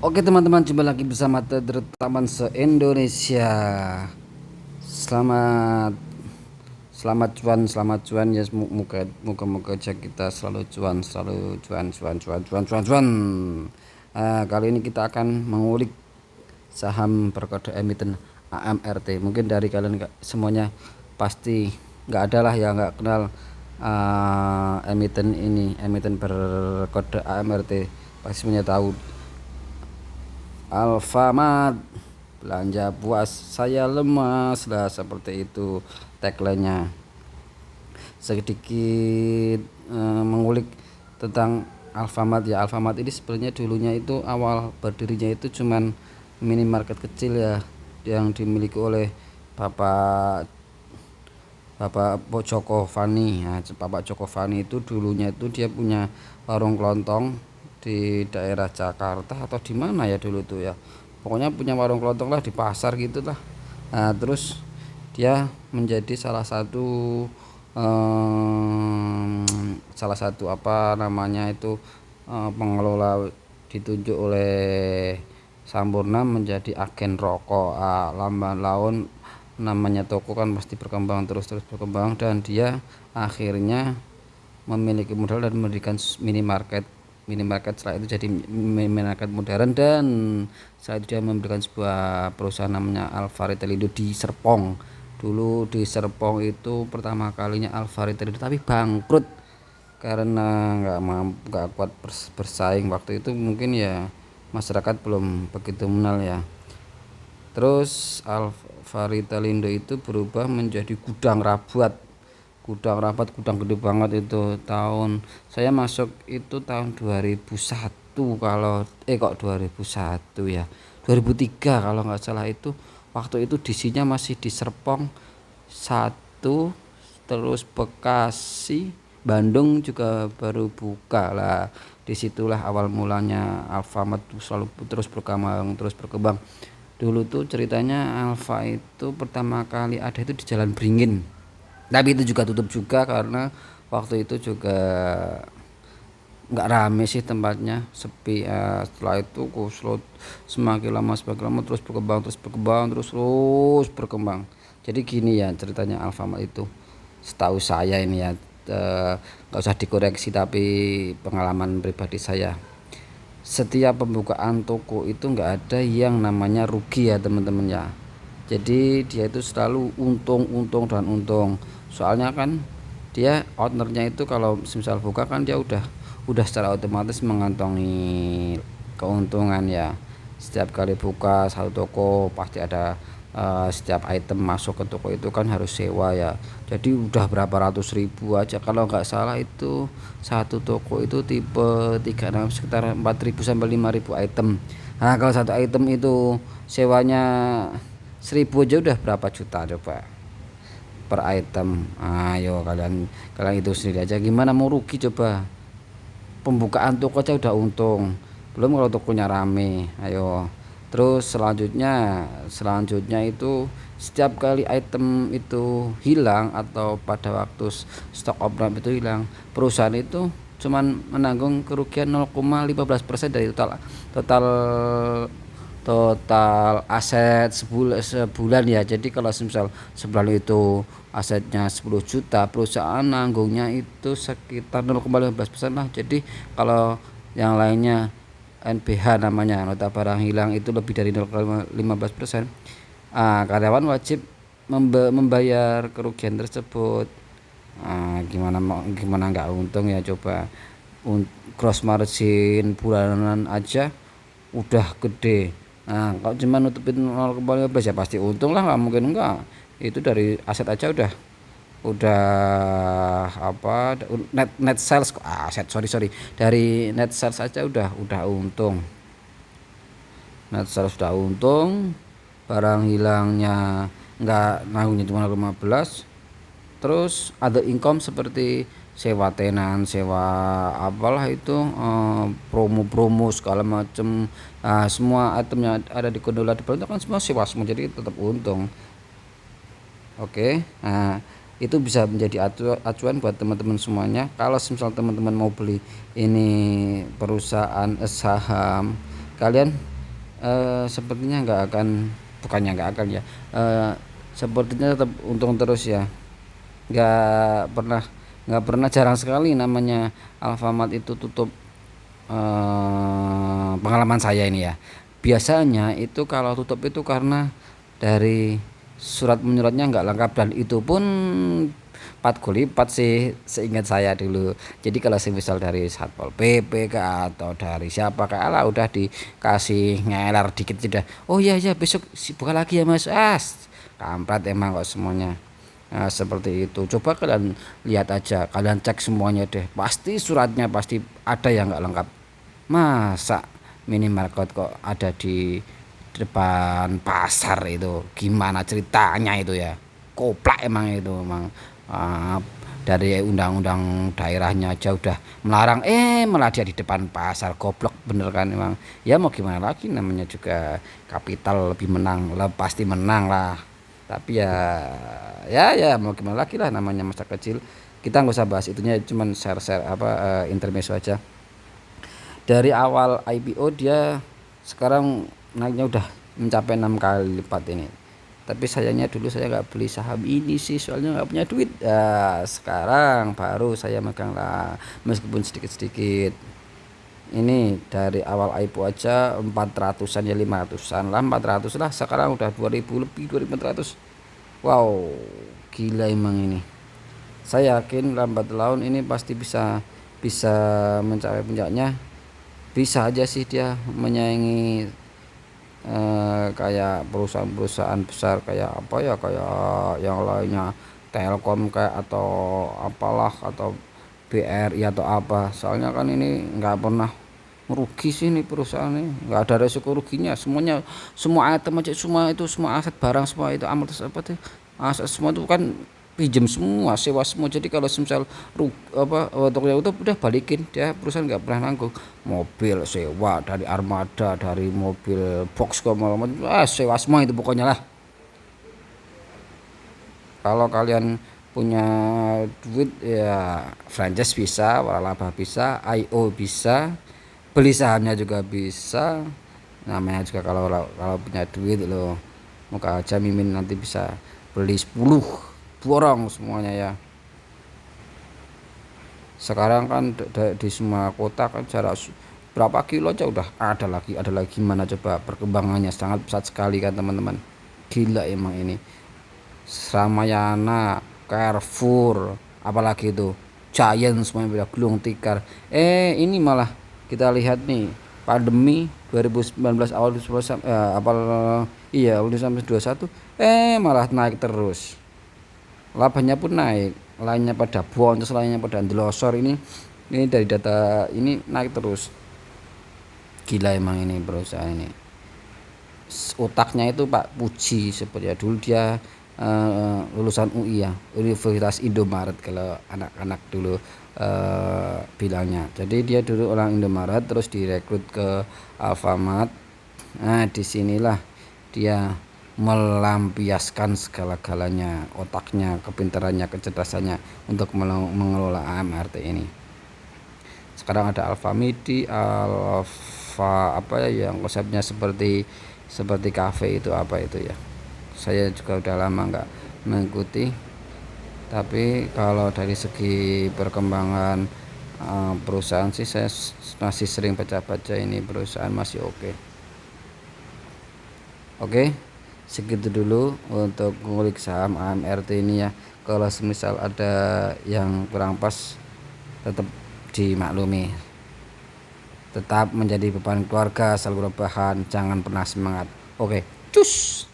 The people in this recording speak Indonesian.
Oke teman-teman, jumpa lagi bersama Trader Taman se-Indonesia. Selamat selamat cuan ya. Moga aja kita selalu cuan, cuan. Kali ini kita akan mengulik saham berkode emiten AMRT. Mungkin dari kalian semuanya pasti nggak ada lah yang nggak kenal emiten berkode AMRT. Pasti semuanya tahu. Alfamart, belanja puas saya lemas lah, seperti itu tagline-nya. Sedikit mengulik tentang Alfamart ya. Alfamart ini sebenarnya dulunya itu awal berdirinya itu cuman minimarket kecil ya, yang dimiliki oleh Bapak Bapak Joko Fani. Nah, Bapak Joko Fani itu dulunya itu dia punya warung kelontong di daerah Jakarta atau di mana ya dulu tuh ya. Pokoknya punya warung kelontong lah di pasar gitu lah. Nah, terus dia menjadi salah satu apa namanya itu pengelola, ditunjuk oleh Sampurna menjadi agen rokok. Lamban laun namanya toko kan pasti berkembang terus berkembang, dan dia akhirnya memiliki modal dan mendirikan minimarket. Setelah itu jadi minimarket modern, dan setelah itu dia memberikan sebuah perusahaan namanya Alfa Retelindo di Serpong. Dulu di Serpong itu pertama kalinya Alfa Retelindo, tapi bangkrut karena nggak kuat bersaing waktu itu, mungkin ya masyarakat belum begitu mengenal ya. Terus Alvaritalindo itu berubah menjadi gudang gede banget itu. Saya masuk itu tahun 2001, kalau kok 2001 ya, 2003 kalau nggak salah. Itu waktu itu disinya masih di Serpong satu, terus Bekasi, Bandung juga baru buka lah. Disitulah awal mulanya Alfamart selalu terus berkembang. Dulu tuh ceritanya Alfa itu pertama kali ada itu di Jalan Beringin, tapi itu juga tutup juga karena waktu itu juga nggak rame sih tempatnya, sepi. Setelah itu kusut, semakin lama terus berkembang. Jadi gini ya ceritanya Alfamart itu, setahu saya ini ya, nggak usah dikoreksi tapi pengalaman pribadi saya, setiap pembukaan toko itu nggak ada yang namanya rugi ya teman-teman ya. Jadi dia itu selalu untung dan untung. Soalnya kan dia ownernya itu kalau misal buka kan dia udah secara otomatis mengantongi keuntungan ya. Setiap kali buka satu toko pasti ada, setiap item masuk ke toko itu kan harus sewa ya. Jadi udah berapa ratus ribu aja kalau nggak salah. Itu satu toko itu tipe 36 sekitar 4.000 sampai 5.000 item. Nah, kalau satu item itu sewanya 1.000 aja udah berapa juta coba per item. Ayo kalian kalian itu sendiri aja, gimana mau rugi coba. Pembukaan toko aja udah untung, belum kalau tokonya rame. Ayo, terus selanjutnya itu setiap kali item itu hilang atau pada waktu stok obrol itu hilang, perusahaan itu cuman menanggung kerugian 0,15% dari total total aset sebulan ya. Jadi kalau misal sebulan itu asetnya 10 juta, perusahaan nanggungnya itu sekitar 0,15% lah. Jadi kalau yang lainnya NBH namanya, nota barang hilang, itu lebih dari 0,15%, karyawan wajib membayar kerugian tersebut. Gimana nggak untung ya coba. Gross margin bulanan aja udah gede. Nah, kalau cuma nutupin 0,15 ya pasti untung lah, nggak mungkin enggak. Itu dari aset aja udah apa, net sales, aset, sorry, dari net sales aja udah untung. Net sales udah untung, barang hilangnya nggak nanggungnya cuma 15. Terus ada income seperti sewa tenan, sewa apalah itu, promo-promo segala macem. Semua itemnya ada di gondola di bawah kan semua sewa semua, jadi tetap untung. Oke, nah itu bisa menjadi acuan buat teman-teman semuanya. Kalau misal teman-teman mau beli ini perusahaan saham, kalian sepertinya nggak akan, bukannya nggak akan ya, eee, sepertinya tetap untung terus ya. Nggak pernah nggak pernah, jarang sekali namanya Alfamart itu tutup. Pengalaman saya ini ya, biasanya itu kalau tutup itu karena dari surat menyuratnya nggak lengkap, dan itu pun pat gulipat sih seingat saya dulu. Jadi kalau semisal dari Satpol PP kah atau dari siapa kah, alah udah dikasih ngeler dikit sudah, oh iya iya besok buka lagi ya mas, kampret emang kok semuanya. Nah, seperti itu. Coba kalian lihat aja, kalian cek semuanya deh. Pasti suratnya pasti ada yang nggak lengkap. Masa minimarket kok ada di depan pasar itu? Gimana ceritanya itu ya? Koplak emang itu emang. Ah, dari undang-undang daerahnya aja udah melarang, malah dia di depan pasar, goblok bener kan emang. Ya mau gimana lagi, namanya juga kapital lebih menang, lah pasti menang lah. Tapi ya ya mau gimana lagi lah, namanya masa kecil. Kita nggak usah bahas itunya, cuman share-share apa, intermezzo aja. Dari awal IPO dia sekarang naiknya udah mencapai 6 kali lipat ini. Tapi sayangnya dulu saya nggak beli saham ini sih, soalnya nggak punya duit. Sekarang baru saya megang lah, meskipun sedikit-sedikit. Ini dari awal IPO aja 400-an ya, 500-an lah, 400 lah, sekarang udah 2000 lebih, 2400. Wow, gila emang ini. Saya yakin lambat laun ini pasti bisa bisa mencapai puncaknya. Bisa aja sih dia menyaingi kayak perusahaan-perusahaan besar, kayak apa ya, kayak yang lainnya, Telkom kayak, atau apalah, atau BRI atau apa. Soalnya kan ini nggak pernah merugi sih ini perusahaan ini, nggak ada resiko ruginya. Semuanya, semua item aja, semua itu, semua aset barang, semua itu amortis apa tuh, aset semua itu kan pinjam semua, sewa semua. Jadi kalau semisal apa tokonya itu udah balikin, dia perusahaan nggak pernah nanggung. Mobil sewa dari Armada, dari mobil Foxconn, sewa semua itu pokoknya lah. Kalau kalian punya duit ya, franchise bisa, waralaba bisa, IO bisa, beli sahamnya juga bisa. Namanya juga kalau kalau punya duit loh, muka aja mimin nanti bisa beli 10 borong semuanya ya. Sekarang kan di semua kota kan jarak berapa kilo aja udah ada lagi. Gimana coba perkembangannya, sangat pesat sekali kan teman-teman. Gila emang ini. Ramayana, Carrefour, apalagi itu Giant, semuanya beda gulung tikar. Ini malah kita lihat nih, pandemi 2019 awal 2021, apal iya, udah sampai 21, malah naik terus. Labanya pun naik, lainnya pada boncos, lainnya pada ndelosor. Ini dari data ini naik terus. Gila emang ini perusahaan ini. Otaknya itu Pak Puji, seperti ya dulu dia lulusan UI ya, Universitas Indomaret kalau anak-anak dulu bilangnya. Jadi dia dulu orang Indomaret, terus direkrut ke Alfamart. Nah disinilah dia melampiaskan segala-galanya, otaknya, kepintarannya, kecerdasannya untuk mengelola AMRT ini. Sekarang ada Alfamidi, Alfa apa ya, yang konsepnya seperti kafe itu, apa itu ya, saya juga udah lama nggak mengikuti. Tapi kalau dari segi perkembangan perusahaan sih, saya masih sering baca-baca, ini perusahaan masih oke. Oke, segitu dulu untuk ngulik saham AMRT ini ya. Kalau semisal ada yang kurang pas, tetap dimaklumi. Tetap menjadi beban keluarga, selalu berbahan, jangan pernah semangat. Oke, cus.